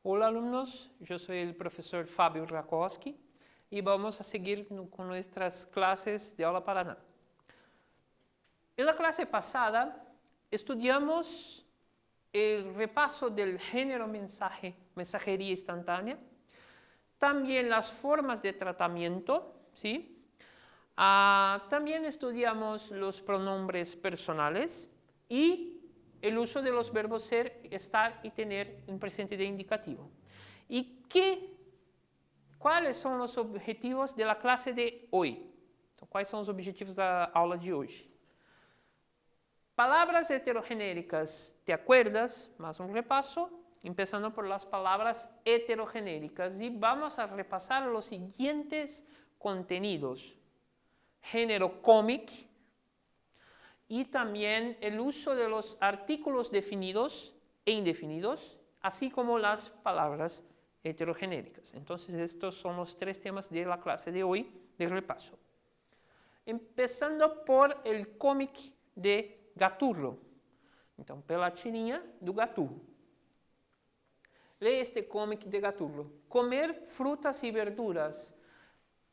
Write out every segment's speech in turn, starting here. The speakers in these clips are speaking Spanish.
Hola alumnos, yo soy el profesor Fabio Rakowski y vamos a seguir con nuestras clases de Aula Paraná. En la clase pasada estudiamos el repaso del género mensajería instantánea, también las formas de tratamiento, ¿sí? También estudiamos los pronombres personales y el uso de los verbos ser, estar y tener en presente de indicativo. ¿Y cuáles son los objetivos de la clase de hoy? ¿Cuáles son los objetivos de la aula de hoy? Palabras heterogenéricas, ¿te acuerdas? Más un repaso, empezando por las palabras heterogenéricas. Y vamos a repasar los siguientes contenidos. Género cómic, y también el uso de los artículos definidos e indefinidos, así como las palabras heterogenéricas. Entonces, estos son los tres temas de la clase de hoy de repaso. Empezando por el cómic de Gaturro. Então, pela tirinha do Gaturro. Leia este cómic de Gaturro. Comer frutas y verduras,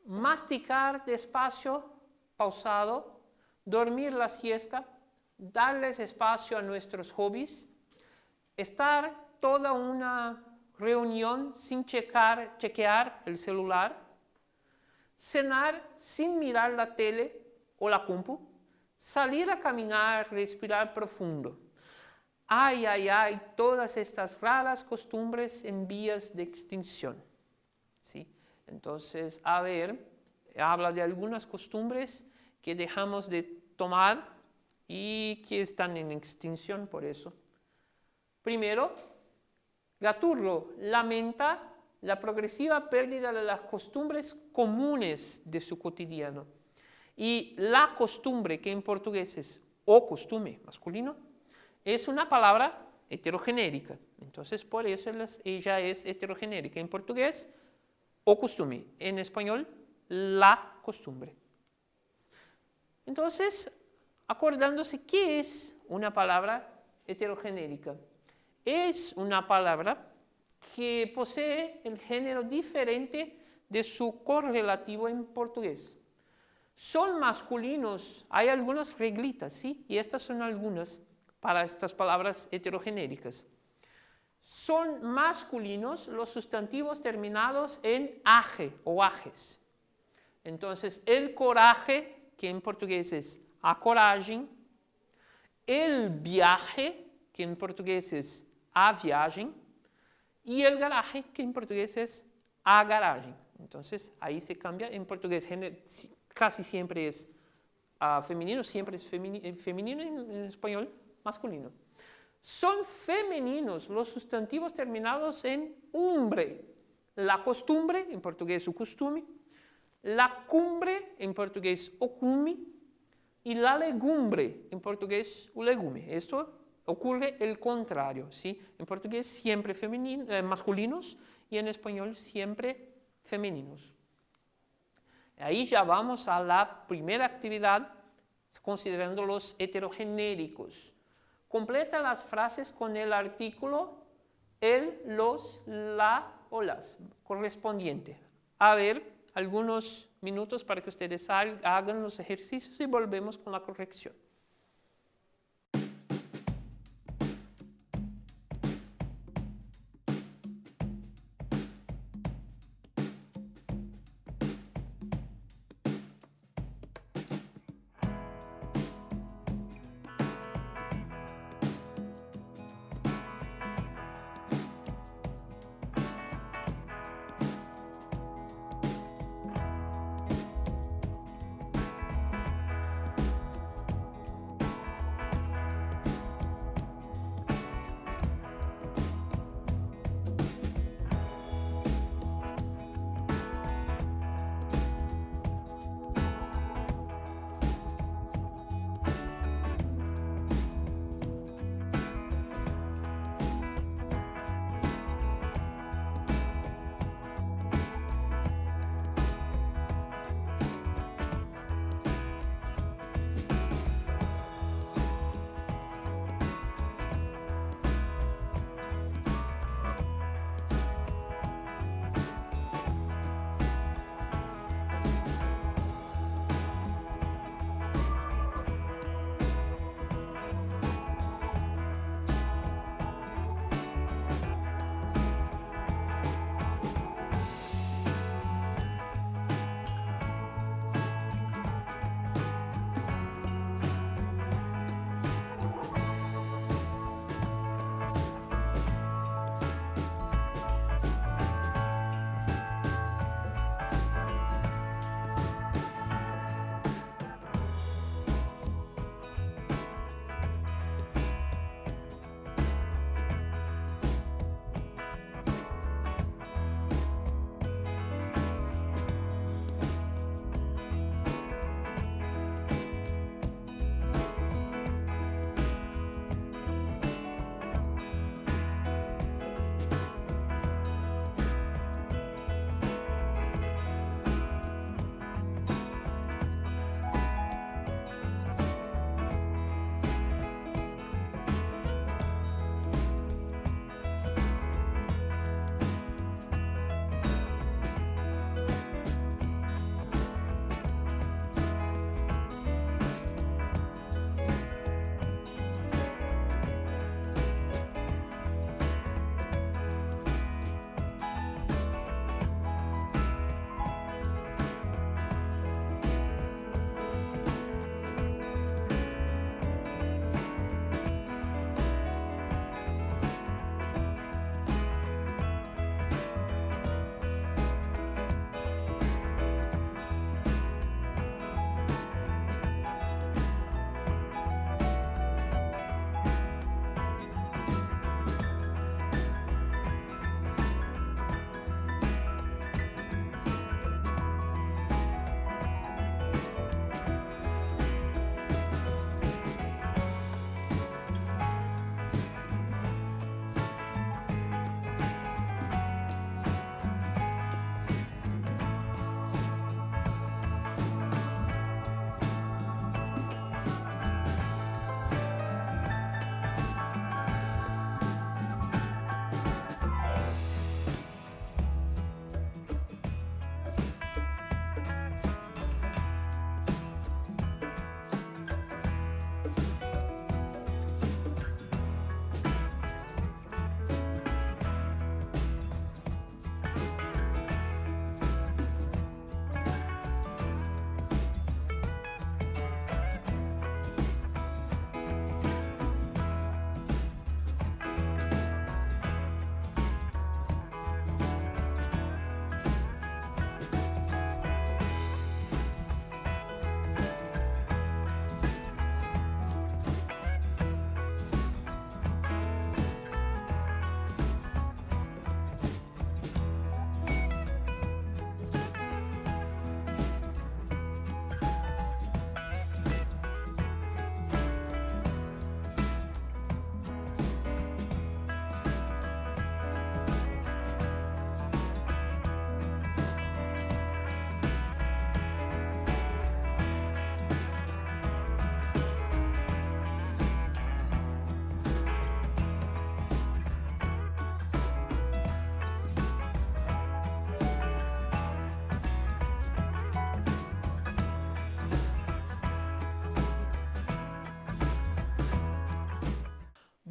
masticar despacio, pausado, dormir la siesta, darles espacio a nuestros hobbies, estar toda una reunión sin chequear el celular, cenar sin mirar la tele o la compu, salir a caminar, respirar profundo. Ay, ay, ay, todas estas raras costumbres en vías de extinción. ¿Sí? Entonces, habla de algunas costumbres que dejamos de tomar y que están en extinción por eso. Primero, Gaturro lamenta la progresiva pérdida de las costumbres comunes de su cotidiano. Y la costumbre, que en portugués es o costume masculino, es una palabra heterogenérica. Entonces, por eso ella es heterogenérica. En portugués, o costume. En español, la costumbre. Entonces, acordándose, ¿qué es una palabra heterogenérica? Es una palabra que posee el género diferente de su correlativo en portugués. Son masculinos, hay algunas reglitas, ¿sí? Y estas son algunas para estas palabras heterogenéricas. Son masculinos los sustantivos terminados en age o ages. Entonces, el coraje, que en portugués es a coragem, el viaje, que en portugués es a viagem, y el garaje, que en portugués es a garagem. Entonces, ahí se cambia. En portugués casi siempre es femenino, siempre es femenino, en español masculino. Son femeninos los sustantivos terminados en umbre. La costumbre, en portugués o costume, la cumbre, en portugués o cume, y la legumbre, en portugués o legume. Esto ocurre el contrario, ¿sí? En portugués siempre masculinos y en español siempre femeninos. Ahí ya vamos a la primera actividad, considerando los heterogenéricos. Completa las frases con el artículo el, los, la o las correspondiente. A ver, algunos minutos para que ustedes hagan los ejercicios y volvemos con la corrección.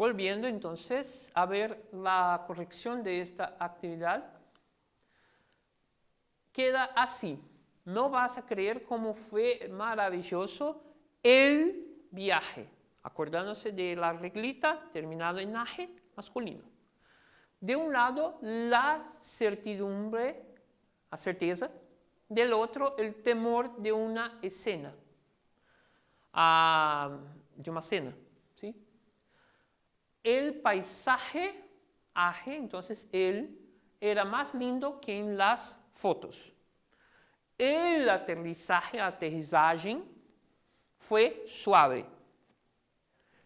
Volviendo entonces a ver la corrección de esta actividad, queda así. No vas a creer cómo fue maravilloso el viaje, acordándose de la reglita terminado en aje masculino. De un lado, la certidumbre, la certeza, del otro, el temor de una escena, de una cena, ¿sí? El paisaje, aje, entonces él, era más lindo que en las fotos. El aterrizaje fue suave.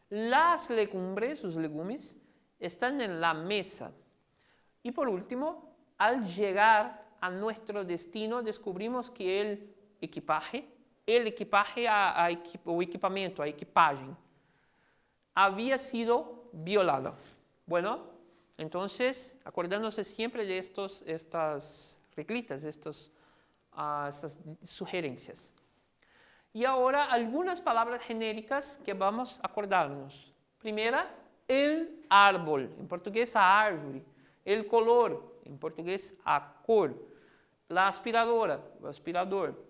Las legumbres, los legumes, están en la mesa. Y por último, al llegar a nuestro destino, descubrimos que el equipaje o equipamiento, a equipaje, había sido violado. Bueno, entonces, acordándose siempre de estas reglitas, estas sugerencias. Y ahora algunas palabras genéricas que vamos a acordarnos. Primera, el árbol, en portugués a árvore. El color, en portugués a cor. La aspiradora, o aspirador.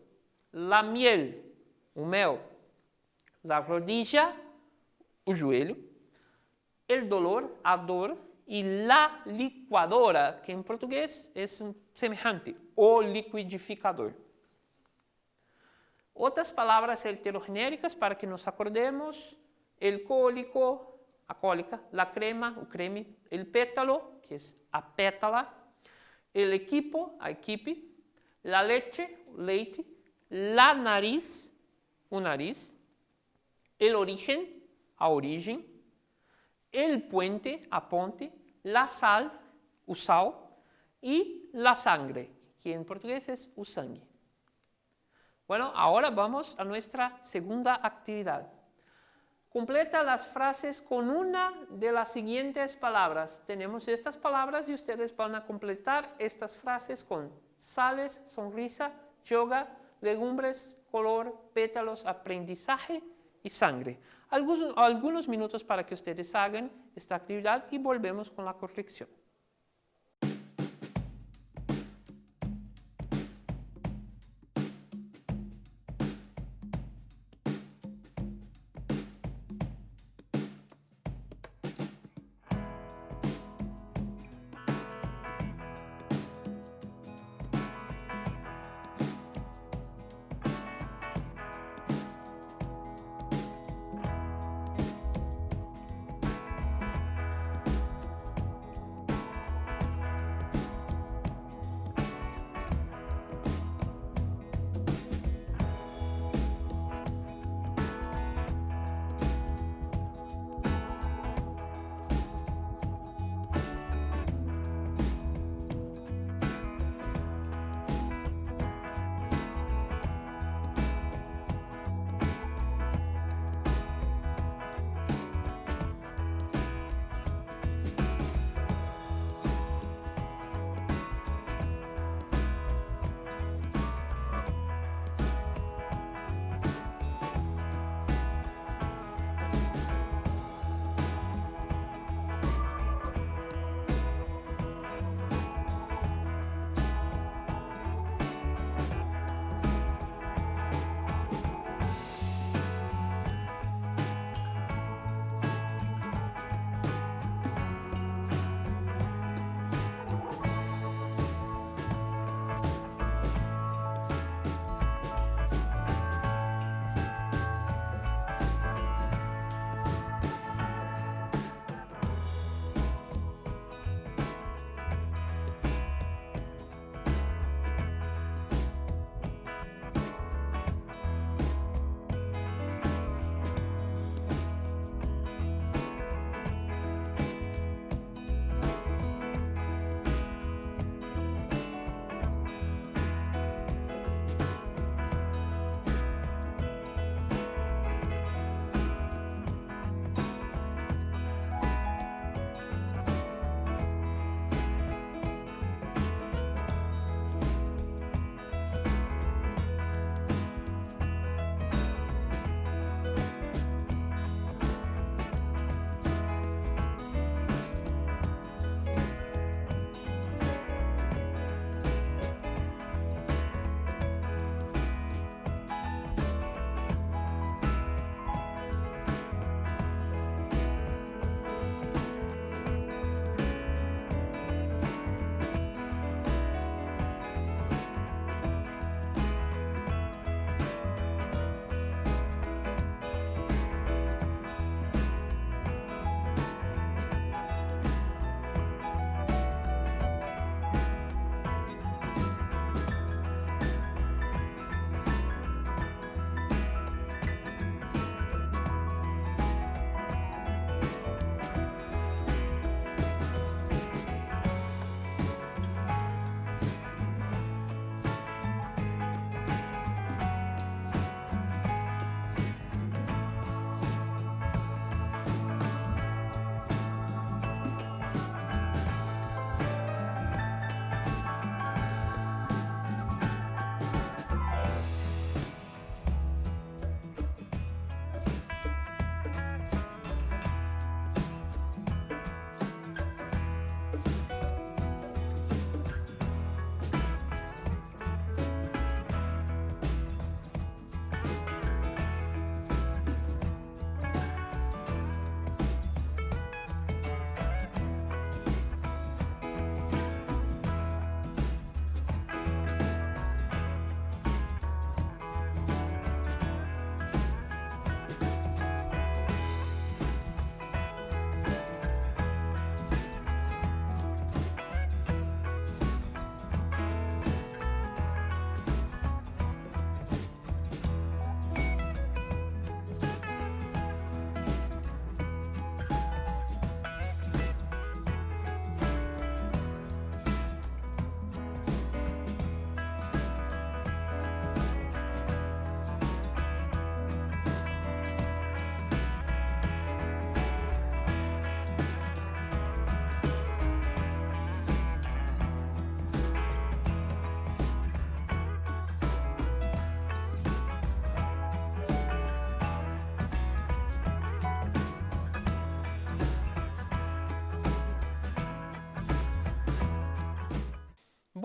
La miel, o mel. La rodilla, o joelho. El dolor, a dor. Y la licuadora, que en portugués es semejante, o liquidificador. Otras palabras heterogenéricas para que nos acordemos: el cólico, a cólica, la crema, o creme, el pétalo, que es a pétala, el equipo, a equipe, la leche, leite, la nariz, o nariz, el origen, a origen, el puente, a ponte, la sal, o sal, y la sangre, que en portugués es o sangue. Bueno, ahora vamos a nuestra segunda actividad. Completa las frases con una de las siguientes palabras. Tenemos estas palabras y ustedes van a completar estas frases con sales, sonrisa, yoga, legumbres, color, pétalos, aprendizaje y sangre. Algunos minutos para que ustedes hagan esta actividad y volvemos con la corrección.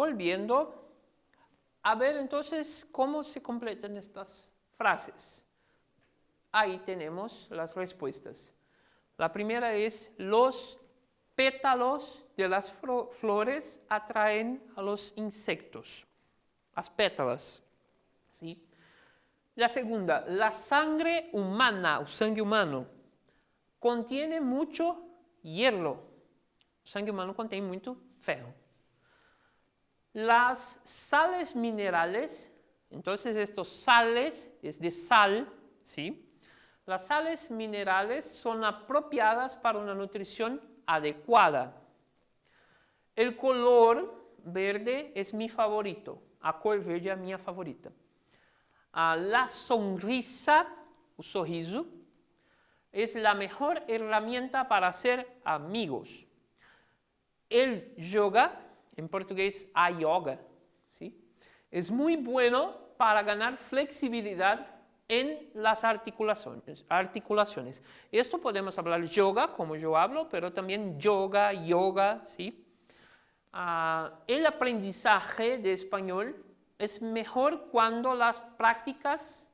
volviendo a ver entonces cómo se completan estas frases. Ahí tenemos las respuestas. La primera es: los pétalos de las flores atraen a los insectos. Las pétalas. ¿Sí? La segunda: la sangre humana, o sangue humano, contiene mucho hierro. O sangue humano contém muito ferro. Las sales minerales, entonces estos sales es de sal, ¿sí? Las sales minerales son apropiadas para una nutrición adecuada. El color verde es mi favorito. A cor verde é a minha favorita. La sonrisa, o sorriso, es la mejor herramienta para hacer amigos. El yoga, en portugués a yoga, ¿sí? Es muy bueno para ganar flexibilidad en las articulaciones. Esto podemos hablar yoga, como yo hablo, pero también yoga, ¿sí? El aprendizaje de español es mejor cuando practicas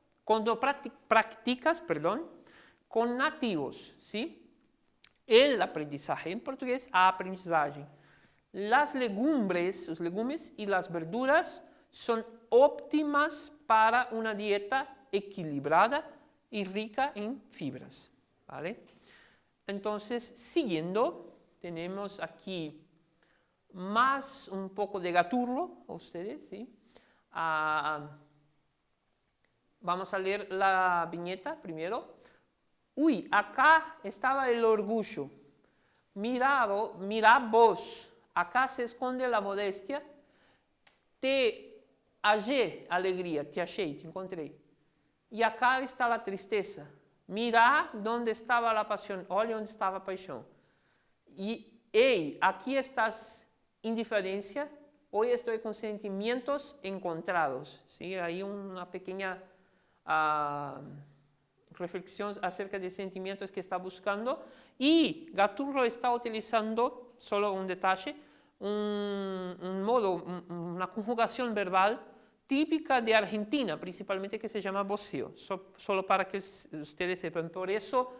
con nativos, ¿sí? El aprendizaje, en portugués, a aprendizagem. Las legumbres, los legumes y las verduras son óptimas para una dieta equilibrada y rica en fibras, ¿vale? Entonces, siguiendo, tenemos aquí más un poco de gaturro, a ustedes, ¿sí? Vamos a leer la viñeta primero. Uy, acá estaba el orgullo. Mirad vos, acá se esconde la modestia. Te hallé, alegría, te hallé, te encontré. Y acá está la tristeza. Mirá dónde estaba la pasión, olha dónde estaba la pasión. Y, hey, aquí estás indiferencia, hoy estoy con sentimientos encontrados. ¿Sí? Hay una pequeña reflexión acerca de sentimientos que está buscando. Y Gaturro está utilizando, solo un detalle, un modo, una conjugación verbal típica de Argentina, principalmente, que se llama voceo. Solo para que ustedes sepan. Por eso,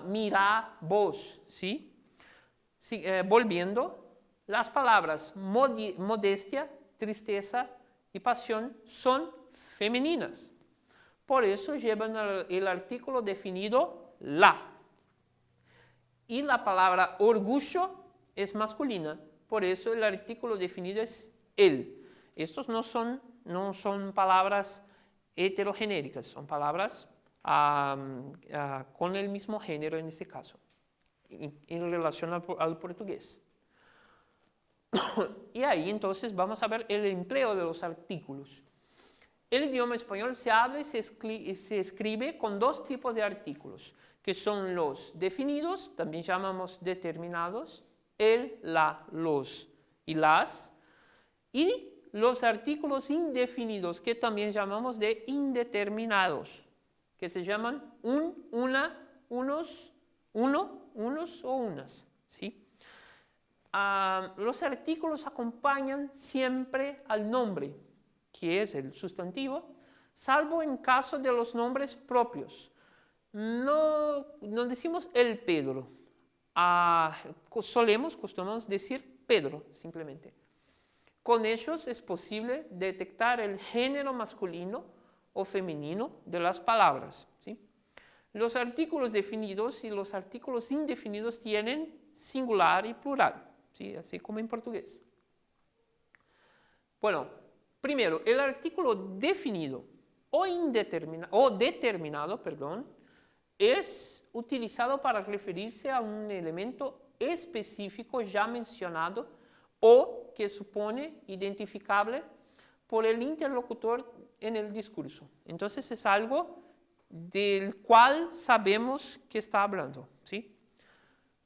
mirá vos, ¿sí? Sí, volviendo, las palabras modestia, tristeza y pasión son femeninas. Por eso llevan el artículo definido la. Y la palabra orgullo es masculina. Por eso el artículo definido es el. Estos no son palabras heterogenéricas, son palabras con el mismo género en este caso, en relación al portugués. Y ahí entonces vamos a ver el empleo de los artículos. El idioma español se habla y se escribe con dos tipos de artículos, que son los definidos, también llamamos determinados, el, la, los y las, y los artículos indefinidos, que también llamamos de indeterminados, que se llaman un, una, unos, uno, unos o unas, ¿sí? Los artículos acompañan siempre al nombre, que es el sustantivo, salvo en caso de los nombres propios. No decimos el Pedro, costumamos decir Pedro, simplemente. Con ellos es posible detectar el género masculino o femenino de las palabras, ¿sí? Los artículos definidos y los artículos indefinidos tienen singular y plural, ¿sí? Así como en portugués. Bueno, primero, el artículo definido o determinado, es utilizado para referirse a un elemento específico ya mencionado o que supone identificable por el interlocutor en el discurso. Entonces es algo del cual sabemos que está hablando, ¿sí?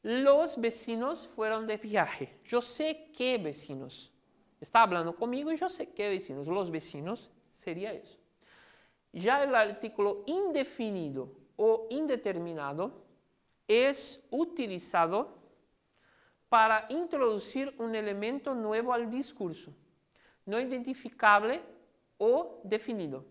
Los vecinos fueron de viaje. Yo sé qué vecinos. Está hablando conmigo y yo sé qué vecinos. Los vecinos sería eso. Ya el artículo indefinido o indeterminado es utilizado para introducir un elemento nuevo al discurso, no identificable o definido.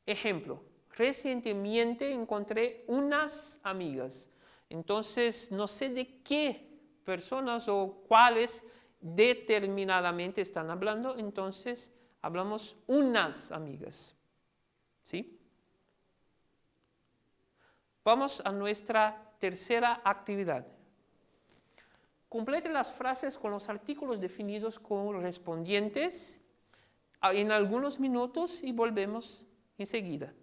Ejemplo, recientemente encontré unas amigas. Entonces, no sé de qué personas o cuáles determinadamente están hablando, entonces hablamos unas amigas. ¿Sí? Vamos a nuestra tercera actividad. Complete las frases con los artículos definidos correspondientes en algunos minutos y volvemos enseguida.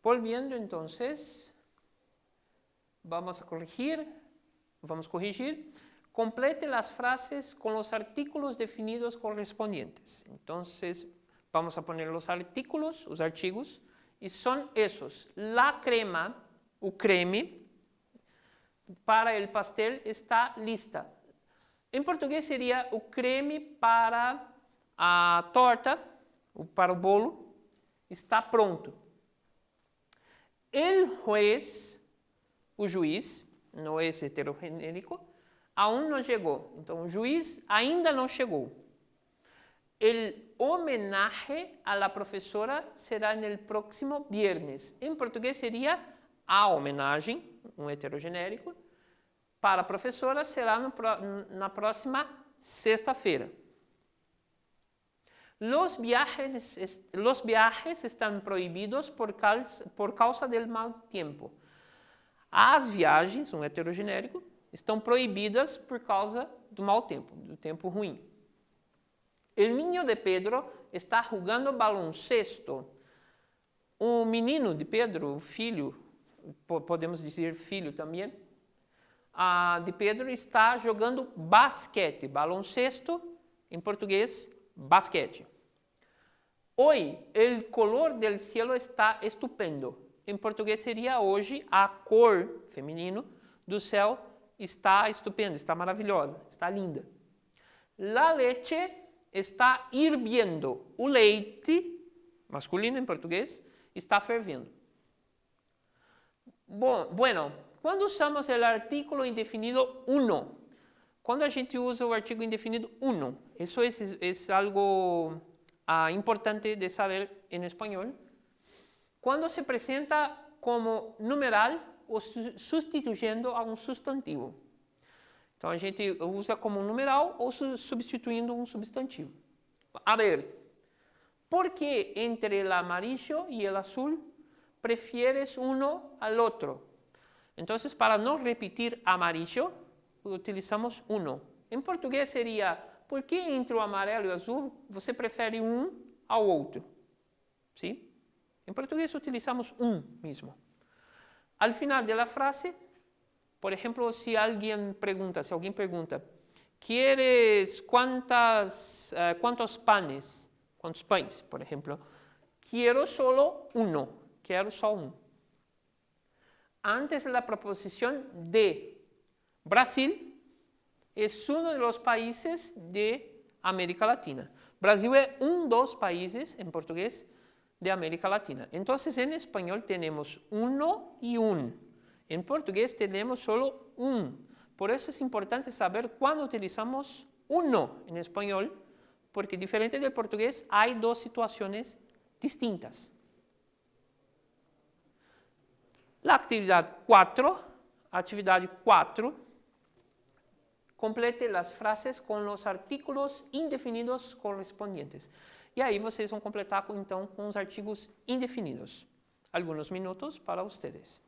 Volviendo entonces, vamos a corregir. Complete las frases con los artículos definidos correspondientes. Entonces, vamos a poner los artículos, los artigos, y son esos. La crema, o creme, para el pastel está lista. En portugués sería o creme para a torta, ou para o bolo, está pronto. El juez, o juiz, não é heterogenérico, aún não chegou. Então, o juiz ainda não chegou. El homenaje a la profesora será no próximo viernes. Em português seria a homenagem, um heterogenérico, para a professora será na próxima sexta-feira. Los viajes están prohibidos por causa del mal tiempo. As viagens, um heterogenérico, estão proibidas por causa do mau tempo, do tempo ruim. El niño de Pedro está jugando baloncesto. O menino de Pedro, o filho, podemos dizer filho também, de Pedro está jogando basquete, baloncesto, em português, basquete. Hoy, el color del cielo está estupendo. Em português seria hoje, a cor, feminino, do céu está estupenda, está maravilhosa, está linda. La leche está hirviendo. O leite, masculino em português, está fervendo. Bueno, quando usamos o artículo indefinido uno, quando a gente usa o artigo indefinido uno, isso é algo importante de saber em espanhol. Quando se apresenta como numeral ou substituindo a um substantivo. Então, a gente usa como numeral ou substituindo um substantivo. A ver, ¿por que entre el amarillo y el azul prefieres uno al otro? Entonces, para no repetir amarillo, utilizamos uno. Em português seria, por que entre o amarelo e o azul você prefere um ao outro? ¿Sí? Em português utilizamos um mesmo. Al final de la frase, por ejemplo, si alguien pergunta, ¿quieres cuántos panes? ¿Cuántos pães, por ejemplo? Quiero solo uno, quiero só um. Antes de la proposición de Brasil es uno de los países de América Latina. Brasil es dos países, en portugués, de América Latina. Entonces, en español tenemos uno y un. En portugués tenemos solo un. Por eso es importante saber cuándo utilizamos uno en español, porque diferente del portugués hay dos situaciones distintas. La actividad 4, complete las frases com os artículos indefinidos correspondentes. E aí vocês vão completar, então, com os artigos indefinidos. Alguns minutos para vocês.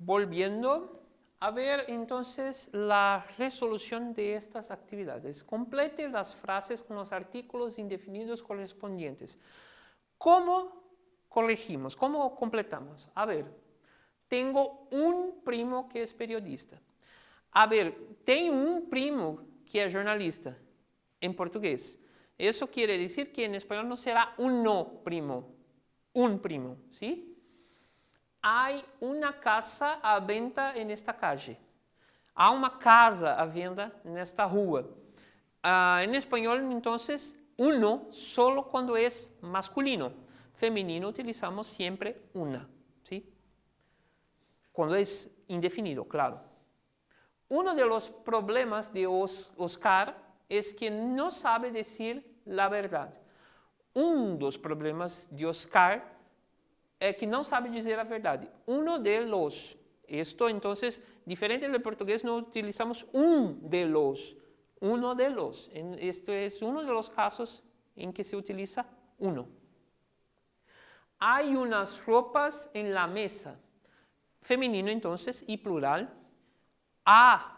volviendo a ver entonces la resolución de estas actividades. Complete las frases con los artículos indefinidos correspondientes. ¿Cómo corregimos? ¿Cómo completamos? A ver, tengo un primo que es periodista. A ver, tenho un primo que es jornalista en portugués. Eso quiere decir que en español no será uno primo, un primo, ¿sí? Hay una casa à venda en esta calle. Há uma casa à venda nesta rua. En español, entonces, uno solo cuando es masculino. Femenino utilizamos siempre una, ¿sí? Cuando es indefinido, claro. Uno de los problemas de Oscar es que no sabe decir la verdad. Dos problemas de Oscar é que não sabe dizer a verdade. Uno de los. Esto, entonces, diferente del portugués, no utilizamos de los. Uno de los. Esto es uno de los casos en que se utiliza uno. Hay unas ropas en la mesa. Femenino, entonces, y plural.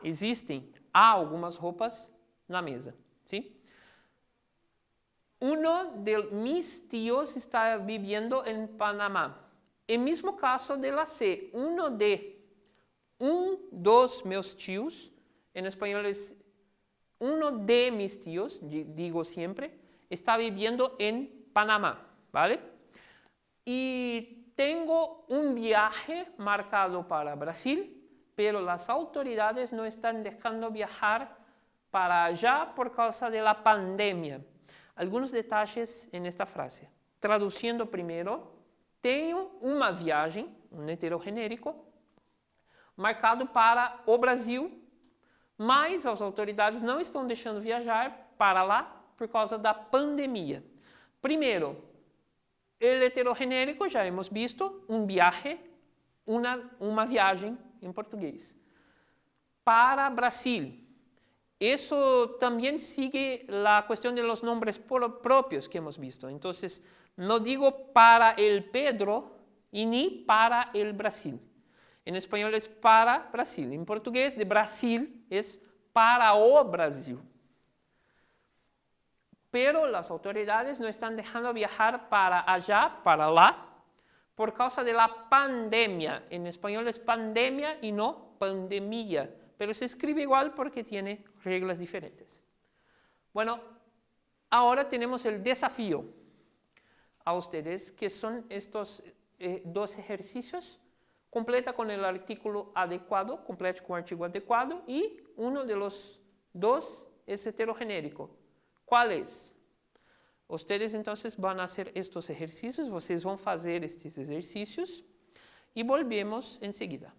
Existem algumas roupas na mesa. ¿Sí? Uno de mis tíos está viviendo en Panamá. El mismo caso de la C. Dos meus tios, en español es uno de mis tíos, digo siempre, está viviendo en Panamá, ¿vale? Y tengo un viaje marcado para Brasil, pero las autoridades no están dejando viajar para allá por causa de la pandemia. Algunos detalles en esta frase. Traduciendo primero, tenho uma viagem, heterogenérico, marcado para o Brasil, mas as autoridades não estão deixando viajar para lá por causa da pandemia. Primeiro, el heterogenérico, já hemos visto, viaje, uma viagem em português. Para Brasil. Eso también sigue la cuestión de los nombres propios que hemos visto. Entonces, no digo para el Pedro y ni para el Brasil. En español es para Brasil. En portugués, de Brasil es para o Brasil. Pero las autoridades no están dejando viajar para allá, para lá, por causa de la pandemia. En español es pandemia y no pandemia. Pero se escribe igual porque tiene reglas diferentes. Bueno, ahora tenemos el desafío a ustedes, que son estos dos ejercicios. Completa con el artículo adecuado, complete con el artículo adecuado, y uno de los dos es heterogenérico. ¿Cuál es? Ustedes entonces van a hacer estos ejercicios, vocês vão fazer estes exercícios, y volvemos enseguida.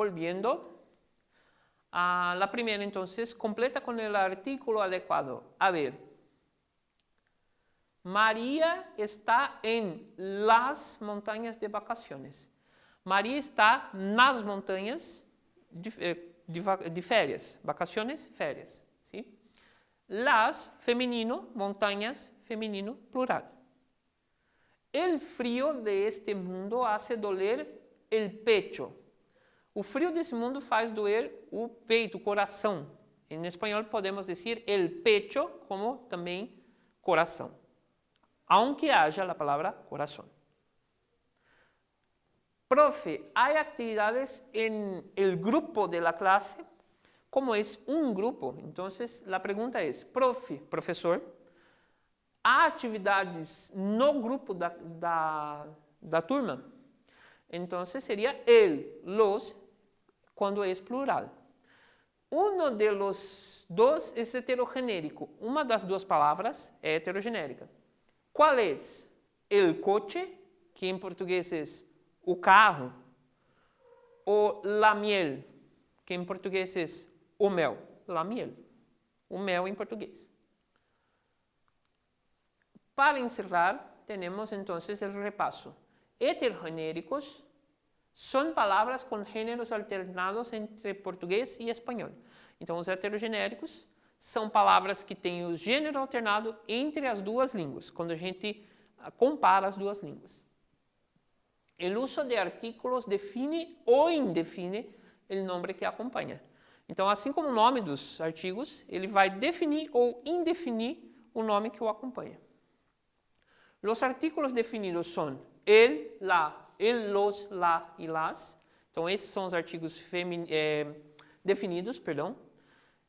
volviendo a la primera, entonces, completa con el artículo adecuado. A ver, María está en las montañas de vacaciones. María está nas montañas de férias. Vacaciones, férias. ¿Sí? Las, femenino, montañas, femenino, plural. El frío de este mundo hace doler el pecho. O frio desse mundo faz doer o peito, o coração. Em espanhol podemos dizer el pecho como também coração. Aunque haja a palavra coração. Profe, ¿hay actividades en el grupo de la clase? Como es un grupo, entonces la pregunta es, profe, professor, há atividades no grupo da turma? Entonces sería el, los, cuando es plural. Uno de los dos es heterogenérico. Uma das duas palavras é heterogenérica. Qual é? El coche, que em português é o carro, ou la miel, que em português é o mel. La miel, o mel em português. Para encerrar, temos então o repasso. Heterogenéricos são palavras com gêneros alternados entre português e espanhol. Então, os heterogenéricos são palavras que têm o gênero alternado entre as duas línguas, quando a gente compara as duas línguas. O uso de artículos define ou indefine o nome que acompanha. Então, assim como o nome dos artigos, ele vai definir ou indefinir o nome que o acompanha. Os artículos definidos são el, la, el, los, la e las. Então, esses são os artigos definidos,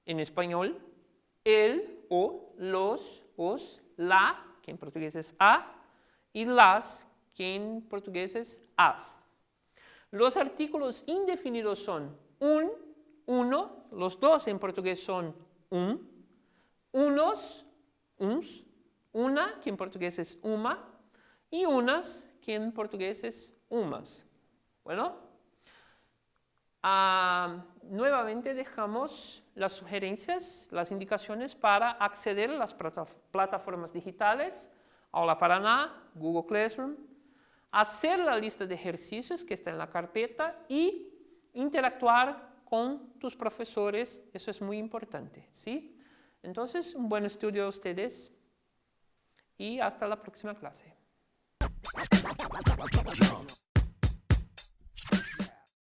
em espanhol. El, o, los, os, la, que em português é a, e las, que em português é as. Os artículos indefinidos são uno, los dos em português são unos, uns, una, que em português é uma, e unas, que en portugués es umas. Bueno, nuevamente dejamos las sugerencias, las indicaciones para acceder a las plataformas digitales, Aula Paraná, Google Classroom, hacer la lista de ejercicios que está en la carpeta y interactuar con tus profesores, eso es muy importante, ¿sí? Entonces, un buen estudio a ustedes y hasta la próxima clase.